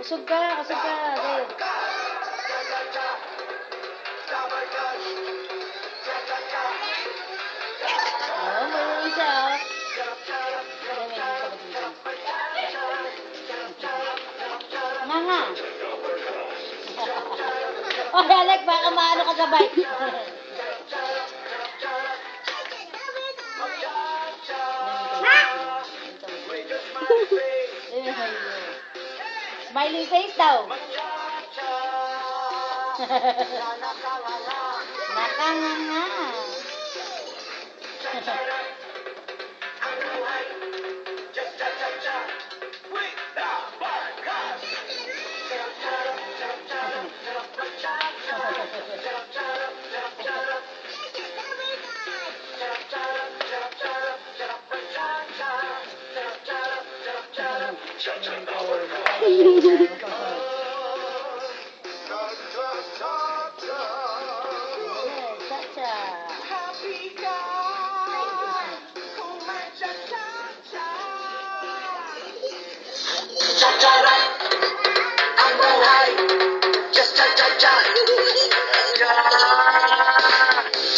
Usog ka, usog ka. Dave. Oh, mayroon siya. Nga nga. Oh, Alec, baka maano ka sa bike. Smiling face daw. Nakanganga. Cha-cha-ra, ang buhay, just cha-cha-cha.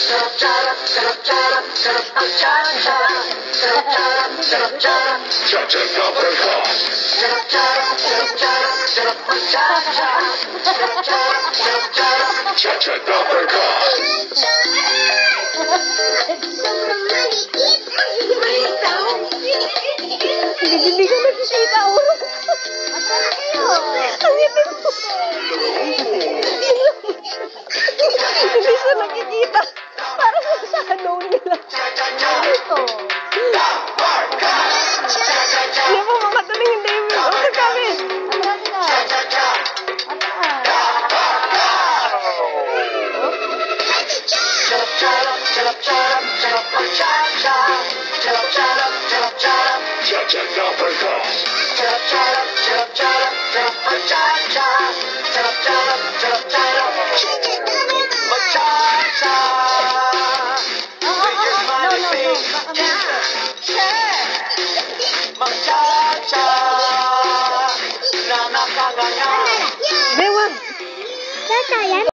Sarap-charap, sarap-charap, sarap ang cha-cha. Sarap-charap, sarap-charap, cha-cha-cha-cha. Sarap-charap, sarap-charap, sarap ang cha-cha. Sarap-charap, sarap-charap, cha-cha-cha-cha. Hindi ka nakikita, oh. Asa na kayo? Ang ipin mo. Hindi siya nakikita. Parang nasa ano nila. Ito. Hindi po makatuling yung David. Okay, kami. Asa sila? Asa? Sarap-charap, sarap-charap, sarap ang cha-cha. Sarap-charap, sarap-charap, cha-cha-cha-cha. Sarap-charap, sarap-charap, sarap ang cha-cha. Sarap-charap, sarap-charap, mag-cha-cha. Mag-cha-cha na nakanganga. Bewang. Cha-cha yan?